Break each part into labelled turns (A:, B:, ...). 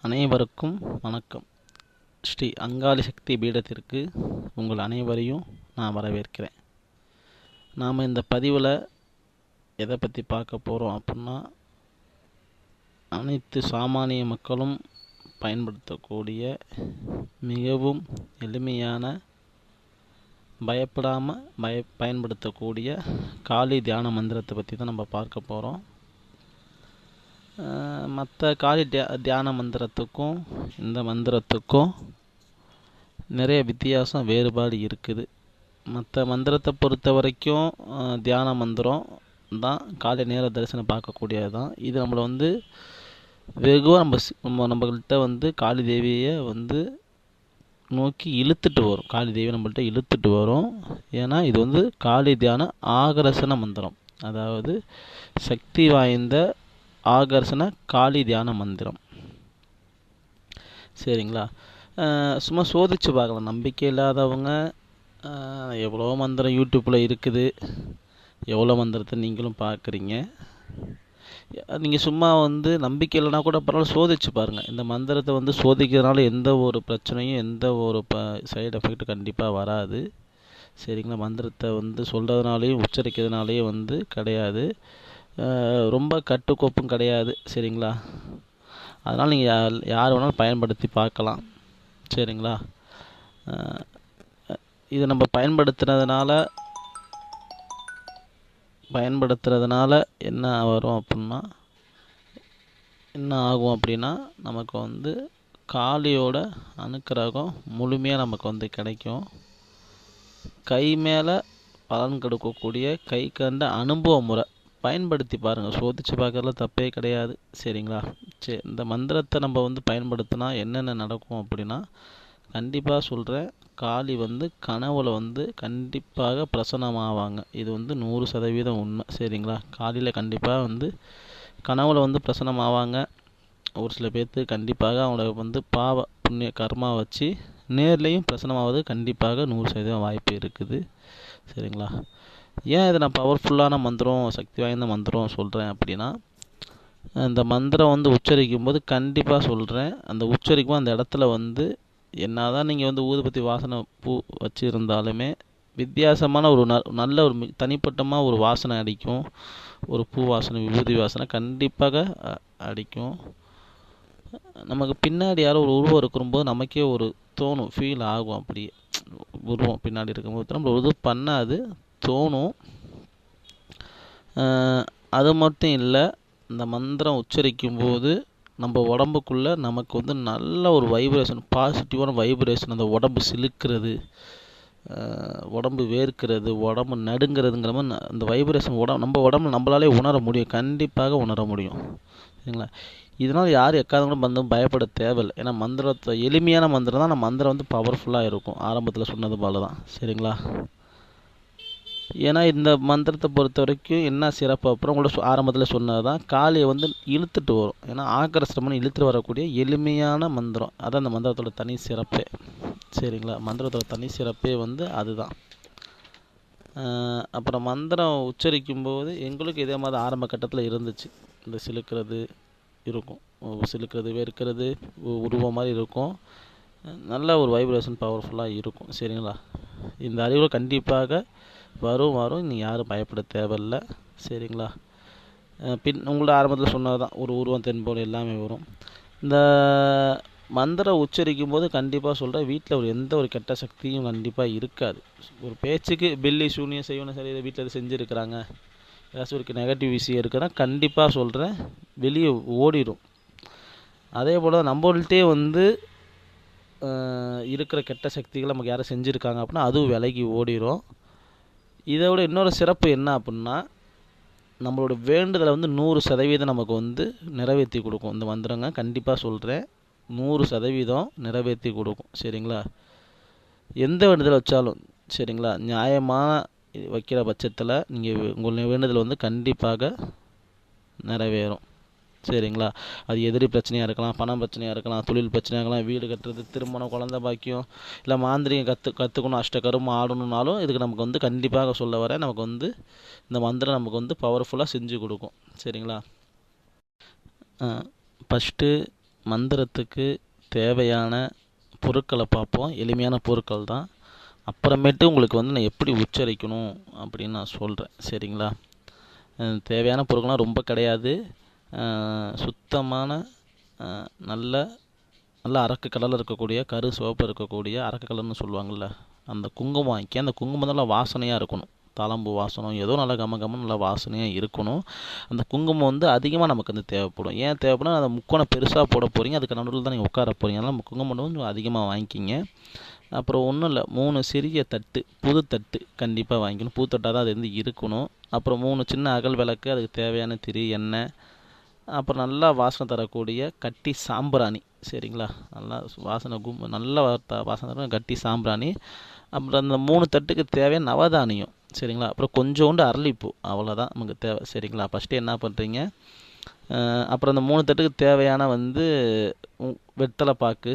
A: அனைவருக்கும் வணக்கம். ஸ்ரீ அங்காளி சக்தி பீடத்திற்கு உங்கள் அனைவரையும் நான் வரவேற்கிறேன். நாம் இந்த பதிவில் எதை பற்றி பார்க்க போகிறோம் அப்படின்னா, அனைத்து சாமானிய மக்களும் பயன்படுத்தக்கூடிய மிகவும் எளிமையான, பயப்படாமல் பயன்படுத்தக்கூடிய காளி தியான மந்திரத்தை பற்றி தான் நம்ம பார்க்க போகிறோம். மற்ற காளி தியான மந்திரத்துக்கும் இந்த மந்திரத்துக்கும் நிறைய வித்தியாசம், வேறுபாடு இருக்குது. மற்ற மந்திரத்தை பொறுத்த வரைக்கும் தியான மந்திரம் தான், காலை நேர தரிசனம் பார்க்கக்கூடியது தான். இது நம்மளை வெகுவாக நம்மள்கிட்ட காளி தேவியை நோக்கி இழுத்துட்டு வரும். காளி தேவி நம்மள்கிட்ட இழுத்துட்டு வரும். ஏன்னா இது காளி தியான ஆகர்ஷண மந்திரம், அதாவது சக்தி வாய்ந்த ஆகர்ஷண காளி தியான மந்திரம். சரிங்களா? சும்மா சோதிச்சு பார்க்கலாம். நம்பிக்கை இல்லாதவங்க எவ்வளோ மந்திரம் யூடியூப்பில் இருக்குது, எவ்வளோ மந்திரத்தை நீங்களும் பார்க்குறீங்க. நீங்கள் சும்மா நம்பிக்கை இல்லைனா கூட பரவாயில்ல, சோதிச்சு பாருங்கள். இந்த மந்திரத்தை சோதிக்கிறதுனால எந்த ஒரு பிரச்சனையும், எந்த ஒரு சைடு எஃபெக்ட் கண்டிப்பாக வராது. சரிங்களா? மந்திரத்தை சொல்கிறதுனாலையும் உச்சரிக்கிறதுனாலையும் கிடையாது, ரொம்ப கட்டுக்கோப்பும் கிடையாது. சரிங்களா? அதனால் நீங்கள் யார் வேணாலும் பயன்படுத்தி பார்க்கலாம். சரிங்களா? இதை நம்ம பயன்படுத்துறதுனால என்ன வரும் அப்படின்னா, என்ன ஆகும் அப்படின்னா, நமக்கு காளியோட அனுக்கிரகம் முழுமையாக நமக்கு கிடைக்கும். கை மேலே பலன் கொடுக்கக்கூடிய கை கண்ட அனுபவ முறை பயன்படுத்தி பாருங்கள். சோதிச்சு பார்க்கறதுல தப்பே கிடையாது. சரிங்களா? சரி, இந்த மந்திரத்தை நம்ம பயன்படுத்தினா என்னென்ன நடக்கும் அப்படின்னா, கண்டிப்பாக சொல்கிறேன், காளி கனவுல கண்டிப்பாக பிரசன்னமாவாங்க. இது 100% உண்மை. சரிங்களா? காளியில் கண்டிப்பாக கனவுல பிரசன்னமாவாங்க. ஒரு சில பேர்த்து கண்டிப்பாக அவங்கள பாவ புண்ணிய கர்மா வச்சு நேர்லேயும் பிரசன்னமாவது கண்டிப்பாக 100% வாய்ப்பு இருக்குது. சரிங்களா? ஏன் இதை நான் பவர்ஃபுல்லான மந்திரம், சக்தி வாய்ந்த மந்திரம் சொல்கிறேன் அப்படின்னா, இந்த மந்திரம் உச்சரிக்கும் போது கண்டிப்பாக சொல்கிறேன், அந்த உச்சரிக்கும் அந்த இடத்துல என்ன தான் நீங்கள் ஊதுபத்தி வாசனை பூ வச்சுருந்தாலுமே வித்தியாசமான ஒரு நல்ல ஒரு தனிப்பட்டமாக ஒரு வாசனை அடிக்கும். ஒரு பூ வாசனை, விபூதி வாசனை கண்டிப்பாக அடிக்கும். நமக்கு பின்னாடி யாரோ ஒரு உருவம் இருக்கும்போது நமக்கே ஒரு தோணும், ஃபீல் ஆகும். அப்படியே உருவம் பின்னாடி இருக்கும்போது நம்ம இது பண்ணாது, தோணும். அது மட்டும் இல்லை, இந்த மந்திரம் உச்சரிக்கும் போது நம்ம உடம்புக்குள்ளே நமக்கு நல்ல ஒரு வைப்ரேஷன், பாசிட்டிவான வைப்ரேஷன், அந்த உடம்பு சிலுக்கிறது, உடம்பு வேர்க்கிறது, உடம்பு நடுங்கிறதுங்கிற மாதிரி அந்த வைப்ரேஷன் நம்ம உடம்புல நம்மளாலே உணர முடியும், கண்டிப்பாக உணர முடியும். சரிங்களா? இதனால் யார் எக்காரணங்களும் பயப்பட தேவையில்லை. ஏன்னா மந்திரத்தை எளிமையான மந்திரம் தான். நம்ம மந்திரம் பவர்ஃபுல்லாக இருக்கும், ஆரம்பத்தில் சொன்னது போல தான். சரிங்களா? ஏன்னா இந்த மந்திரத்தை பொறுத்த வரைக்கும் என்ன சிறப்பு அப்புறம் கூட ஆரம்பத்தில் சொன்னது தான், காளியை இழுத்துட்டு வரும். ஏன்னா ஆகர்ஷணம்னு இழுத்துட்டு வரக்கூடிய எளிமையான மந்திரம், அதான் அந்த மந்திரத்தோட தனி சிறப்பே. சரிங்களா? மந்திரத்தோட தனி சிறப்பே அதுதான். அப்புறம் மந்திரம் உச்சரிக்கும் போது எங்களுக்கு இதே மாதிரி ஆரம்ப கட்டத்தில் இருந்துச்சு. இந்த சிலுக்கிறது இருக்கும், சிலுக்கிறது, வேர்க்கிறது, உருவம் மாதிரி இருக்கும், நல்ல ஒரு வைப்ரேஷன் பவர்ஃபுல்லாக இருக்கும். சரிங்களா? இந்த அறிவில் கண்டிப்பாக வரும். நீங்கள் யாரும் பயப்பட தேவையில்லை. சரிங்களா? உங்களோட ஆரம்பத்தில் சொன்னது தான், ஒரு உருவம் தென்போல் எல்லாமே வரும். இந்த மந்திரம் உச்சரிக்கும் போது கண்டிப்பாக சொல்கிறேன், வீட்டில் எந்த ஒரு கெட்ட சக்தியும் கண்டிப்பாக இருக்காது. ஒரு பேச்சுக்கு பில்லி சூனியம் செய்யணும், சரி இதை வீட்டில் செஞ்சுருக்கிறாங்க, ஏதாச்சும் ஒரு நெகட்டிவ் விஷயம் இருக்குன்னா கண்டிப்பாக சொல்கிறேன், வெளியே ஓடிடும். அதே போல் நம்மள்கிட்டே இருக்கிற கெட்ட சக்திகளை நமக்கு யாரும் செஞ்சுருக்காங்க அப்படின்னா அதுவும் விலகி ஓடிடும். இதை விட இன்னொரு சிறப்பு என்ன அப்படின்னா, நம்மளோட வேண்டுதலை 100% நமக்கு நிறைவேற்றி கொடுக்கும் இந்த மந்திரங்க. கண்டிப்பாக சொல்கிறேன், 100% நிறைவேற்றி கொடுக்கும். சரிங்களா? எந்த வேண்டுதலை வச்சாலும் சரிங்களா, நியாயமான வைக்கிற பட்சத்தில் நீங்கள் உங்கள் வேண்டுதல் கண்டிப்பாக நிறைவேறும். சரிங்களா? அது எதிரி பிரச்சனையாக இருக்கலாம், பணம் பிரச்சனையாக இருக்கலாம், தொழில் பிரச்சனையாக இருக்கலாம், வீடு கட்டுறது, திருமணம், குழந்தை பாக்கியம், இல்லை மாந்திரிகம் கற்றுக்கணும், அஷ்டகரும் ஆடணுன்னாலும் இதுக்கு நமக்கு கண்டிப்பாக சொல்ல வர நமக்கு இந்த மந்திரம் நமக்கு பவர்ஃபுல்லாக செஞ்சு கொடுக்கும். சரிங்களா? ஃபஸ்ட்டு மந்திரத்துக்கு தேவையான பொருட்களை பார்ப்போம். எளிமையான பொருட்கள் தான். அப்புறமேட்டு உங்களுக்கு வந்து நான் எப்படி உச்சரிக்கணும் அப்படின்னு நான் சொல்கிறேன். சரிங்களா? தேவையான பொருட்கள்லாம் ரொம்ப கிடையாது. சுத்தமான நல்ல நல்ல அரக்கு கலரில் இருக்கக்கூடிய கரு சிவப்பு இருக்கக்கூடிய அரக்கு கலர்னு சொல்லுவாங்கள்ல, அந்த குங்குமம் வாங்கி அந்த குங்குமம் நல்லா வாசனையாக இருக்கணும். தாளம்பூ வாசனம் ஏதோ நல்லா கமகமன்னு நல்லா வாசனையாக இருக்கணும். அந்த குங்குமம் வந்து அதிகமாக நமக்கு வந்து தேவைப்படும். ஏன் தேவைப்படும்? அந்த முக்கோணம் பெருசாக போட போகிறீங்க, அதுக்கு நடுவில் தான் நீங்கள் உட்கார போகிறீங்க. அதனால் குங்குமம் கொஞ்சம் அதிகமாக வாங்கிக்கிங்க. அப்புறம் ஒன்றும் இல்லை, 3 சிறிய தட்டு, புது தட்டு கண்டிப்பாக வாங்கிக்கணும். புது தட்டாக தான் அது வந்து இருக்கணும். அப்புறம் 3 சின்ன அகல் விளக்கு, அதுக்கு தேவையான திரி, எண்ணெய், அப்புறம் நல்லா வாசனை தரக்கூடிய கட்டி சாம்பிராணி. சரிங்களா? நல்லா வாசனை நல்லா வாசனை தர கட்டி சாம்பிராணி. அப்புறம் அந்த 3 தட்டுக்கு தேவையான நவதானியம். சரிங்களா? அப்புறம் கொஞ்சோண்டு அரளிப்பூ, அவ்வளோதான் நமக்கு தேவை. சரிங்களா? ஃபஸ்ட்டு என்ன பண்ணுறீங்க, அப்புறம் அந்த 3 தட்டுக்கு தேவையான வந்து வெத்தலை பாக்கு,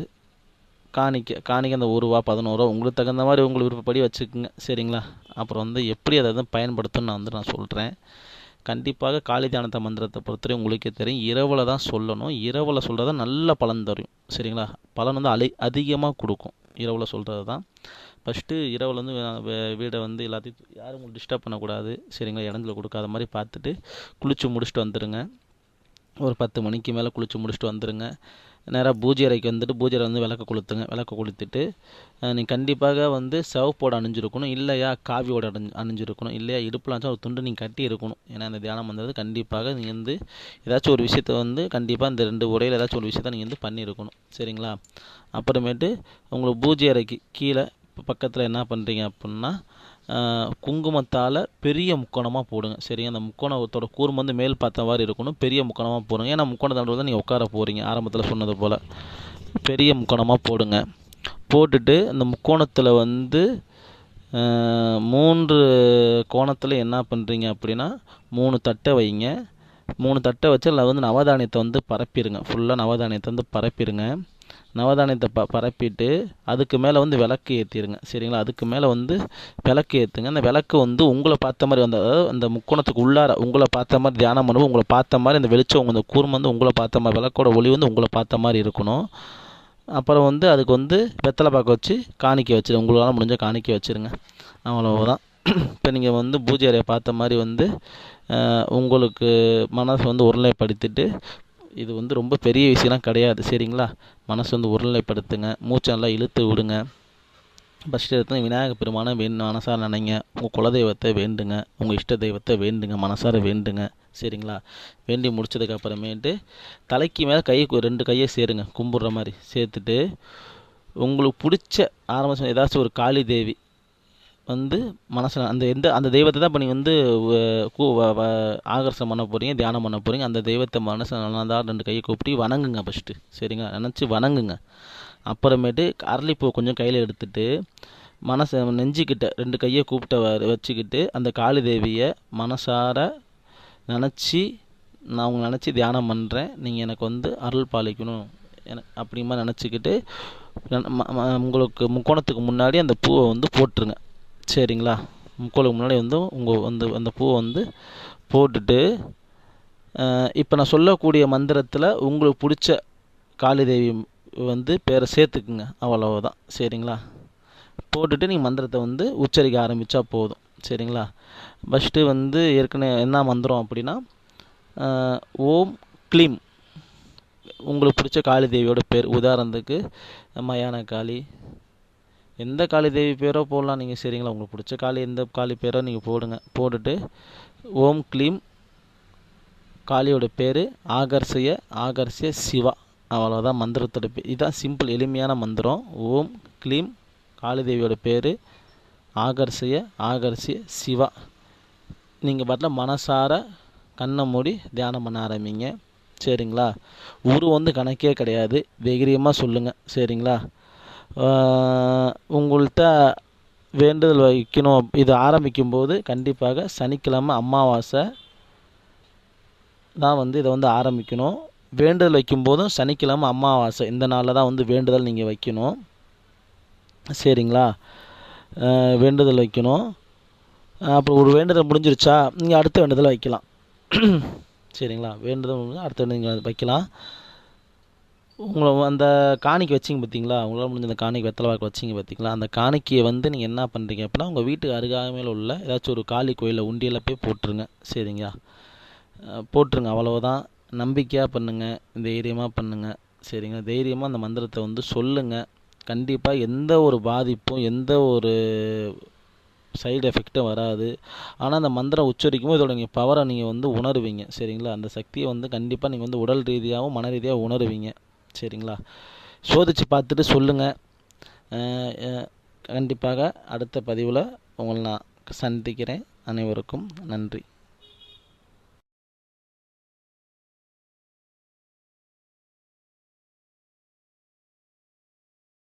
A: காணிக்கை அந்த 1 ரூபா 11 ரூபா உங்களுக்கு தகுந்த மாதிரி உங்களுக்கு விருப்பப்படி வச்சுக்கோங்க. சரிங்களா? அப்புறம் வந்து எப்படி அதை வந்து பயன்படுத்தணும்னு நான் சொல்கிறேன். கண்டிப்பாக காளி தியானத்தை மந்திரத்தை பொறுத்தவரை உங்களுக்கே தெரியும், இரவில் தான் சொல்லணும். இரவில் சொல்கிறது தான் நல்ல பலன் தரும். சரிங்களா? பலன் வந்து அதிகமாக கொடுக்கும் இரவில் சொல்கிறது தான். ஃபஸ்ட்டு இரவில் வந்து வீடை வந்து எல்லாத்தையும் யாரும் உங்களுக்கு டிஸ்டர்ப் பண்ணக்கூடாது. சரிங்களா? இடத்துல கொடுக்காத மாதிரி பார்த்துட்டு குளித்து முடிச்சுட்டு வந்துடுங்க. ஒரு 10 மணிக்கு மேலே குளித்து முடிச்சுட்டு வந்துடுங்க. நேராக பூஜை அறைக்கு வந்துட்டு பூஜை அறை வந்து விளக்கு கொளுத்துங்க. விளக்கு கொளுத்திட்டு நீங்கள் கண்டிப்பாக வந்து சிவப்போடு அணிஞ்சிருக்கணும், இல்லையா காவியோட அணிஞ்சிருக்கணும், இல்லையா இடுப்பில் ஒரு துண்டு நீங்கள் கட்டி இருக்கணும். ஏன்னா இந்த தியானம் பண்ணுறது கண்டிப்பாக நீங்கள் வந்து ஏதாச்சும் ஒரு விஷயத்தை வந்து கண்டிப்பாக இந்த 2 உடையில் ஏதாச்சும் ஒரு விஷயத்தை நீங்கள் வந்து பண்ணியிருக்கணும். சரிங்களா? அப்புறமேட்டு உங்களுக்கு பூஜை அறைக்கு கீழே பக்கத்தில் என்ன பண்ணுறீங்க அப்படின்னா, குங்குமத்தால் பெரிய முக்கோணமாக போடுங்க. சரிங்க? அந்த முக்கோணத்தோட கூர்மம் வந்து மேல் பார்த்த மாதிரி இருக்கணும். பெரிய முக்கோணமாக போடுங்க. ஏன்னா முக்கோணத்தால் தான் நீங்கள் உட்கார போகிறீங்க. ஆரம்பத்தில் சொன்னது போல் பெரிய முக்கோணமாக போடுங்க. போட்டுட்டு அந்த முக்கோணத்தில் வந்து 3 கோணத்தில் என்ன பண்ணுறீங்க அப்படின்னா 3 தட்டை வைங்க. 3 தட்டை வச்சு அதில் வந்து நவதானியத்தை வந்து பரப்பிடுங்க. ஃபுல்லாக நவதானியத்தை வந்து பரப்பிடுங்க. நவதானியத்தை பரப்பிட்டு அதுக்கு மேலே வந்து விளக்கு ஏற்றிடுங்க. சரிங்களா? அதுக்கு மேலே வந்து விளக்கு ஏற்றுங்க. அந்த விளக்கு வந்து உங்களை பார்த்த மாதிரி வந்து, அதாவது அந்த முக்கோணத்துக்கு உள்ளார உங்களை பார்த்த மாதிரி தியானம் பண்ணுவோம். உங்களை பார்த்த மாதிரி அந்த வெளிச்சம் அந்த கூர்மம் வந்து உங்களை பார்த்த மாதிரி, விளக்கோட ஒளி வந்து உங்களை பார்த்த மாதிரி இருக்கணும். அப்புறம் வந்து அதுக்கு வந்து வெத்தலை பாக்கு வச்சு காணிக்கை வச்சுருங்க. உங்களால் முடிஞ்ச காணிக்கை வச்சுருங்க. அவ்வளவுதான். இப்போ நீங்கள் வந்து பூஜை அறையை பார்த்த மாதிரி வந்து உங்களுக்கு மனசை வந்து ஒருநிலைப்படுத்திட்டு, இது வந்து ரொம்ப பெரிய விஷயம்லாம் கிடையாது. சரிங்களா? மனசு வந்து ஒருநிலைப்படுத்துங்க. மூச்சை நல்லா இழுத்து விடுங்க. ஃபஸ்ட்டு எடுத்து விநாயகர் பெருமானை மனசார நினைங்க. உங்கள் குலதெய்வத்தை வேண்டுங்க. உங்கள் இஷ்ட தெய்வத்தை வேண்டுங்க. மனசார வேண்டுங்க. சரிங்களா? வேண்டி முடிச்சதுக்கப்புறமேட்டு தலைக்கு மேலே 2 கையை சேருங்க. கும்பிட்ற மாதிரி சேர்த்துட்டு உங்களுக்கு பிடிச்ச ஆரம்பம் ஏதாச்சும் ஒரு காளி தேவி வந்து மனசில் அந்த தெய்வத்தை தான் இப்போ நீங்கள் வந்து ஆகர்ஷம் பண்ண போகிறீங்க, தியானம் பண்ண போகிறீங்க. அந்த தெய்வத்தை மனசில் நல்லா 2 கையை கூப்பிட்டு வணங்குங்க ஃபஸ்ட்டு. சரிங்க? நினச்சி வணங்குங்க. அப்புறமேட்டு அரளிப்பூ கொஞ்சம் கையில் எடுத்துகிட்டு மனசை நெஞ்சிக்கிட்ட 2 கையை கூப்பிட்ட வச்சுக்கிட்டு அந்த காளி தேவியை மனசார நினச்சி, நான் அவங்க நினச்சி தியானம் பண்ணுறேன், நீங்கள் எனக்கு வந்து அருள் பாலிக்கணும் அப்படிமா நினச்சிக்கிட்டு உங்களுக்கு முக்கோணத்துக்கு முன்னாடி அந்த பூவை வந்து போட்டுருங்க. சரிங்களா? முக்கோணத்துக்கு முன்னாடி வந்து அந்த பூவை வந்து போட்டுட்டு இப்போ நான் சொல்லக்கூடிய மந்திரத்தில் உங்களுக்கு பிடிச்ச காளி தேவி வந்து பேரை சேர்த்துக்குங்க. அவ்வளவுதான். சரிங்களா? போட்டுட்டு நீங்கள் மந்திரத்தை வந்து உச்சரிக்க ஆரம்பித்தா போதும். சரிங்களா? ஃபஸ்ட்டு வந்து ஏற்கனவே என்ன மந்திரம் அப்படின்னா, ஓம் க்ளீம், உங்களுக்கு பிடிச்ச காளி தேவியோட பேர். உதாரணத்துக்கு மயான காளி, எந்த காளி தேவி பேரோ போடலாம் நீங்கள். சரிங்களா? உங்களுக்கு பிடிச்ச காளி எந்த காளி பேரோ நீங்கள் போடுங்க. போட்டுட்டு ஓம் க்ளீம், காளியோட பேர் ஆகர்ஷய சிவா. அவ்வளோதான் மந்திரத்தோட பேர். இதுதான் சிம்பிள் எளிமையான மந்திரம். ஓம் க்ளீம், காளி தேவியோட பேர் ஆகர்ஷய சிவா. நீங்கள் பாட்டில் மனசார கண்ணை மூடி தியானம் பண்ண ஆரம்பிங்க. சரிங்களா? வந்து கணக்கே கிடையாது. தைரியமாக சொல்லுங்கள். சரிங்களா? உங்கள்கிட்ட வேண்டுதல் வைக்கணும். இது ஆரம்பிக்கும்போது கண்டிப்பாக சனிக்கிழமை அமாவாசை தான் வந்து இதை வந்து ஆரம்பிக்கணும். வேண்டுதல் வைக்கும்போதும் சனிக்கிழமை அமாவாசை இந்த நாளில் தான் வந்து வேண்டுதல் நீங்கள் வைக்கணும். சரிங்களா? வேண்டுதல் வைக்கணும். அப்புறம் ஒரு வேண்டுதல் முடிஞ்சிருச்சா, நீங்கள் அடுத்த வேண்டுதல் வைக்கலாம். சரிங்களா? வேண்டுதல் அடுத்த வேண்டுதல் வைக்கலாம். உங்களை அந்த காணிக்கை வச்சிங்க பார்த்தீங்களா, உங்களால் முடிஞ்ச அந்த காணிக்கை வெத்தலை வாக்கு வச்சிங்க பார்த்தீங்களா, அந்த காணிக்கையை வந்து நீங்கள் என்ன பண்ணுறீங்க அப்படின்னா, உங்கள் வீட்டுக்கு அருகாமையில் உள்ள ஏதாச்சும் ஒரு காளி கோயிலில் உண்டியலில் போய் போட்டுருங்க. சரிங்களா? போட்டுருங்க, அவ்வளவுதான். நம்பிக்கையாக பண்ணுங்கள், தைரியமாக பண்ணுங்கள். சரிங்க, தைரியமாக அந்த மந்திரத்தை வந்து சொல்லுங்கள். கண்டிப்பாக எந்த ஒரு பாதிப்பும் எந்த ஒரு சைடு எஃபெக்ட்டும் வராது. ஆனால் அந்த மந்திரம் உச்சரிக்கும் போது இதோட நீங்கள் பவரை நீங்கள் வந்து உணருவீங்க. சரிங்களா? அந்த சக்தியை வந்து கண்டிப்பாக நீங்கள் வந்து உடல் ரீதியாகவும் மன ரீதியாக உணருவீங்க. சரிங்களா? சோதித்து பார்த்துட்டு சொல்லுங்கள். கண்டிப்பாக அடுத்த பதிவில் உங்களை நான் சந்திக்கிறேன். அனைவருக்கும் நன்றி.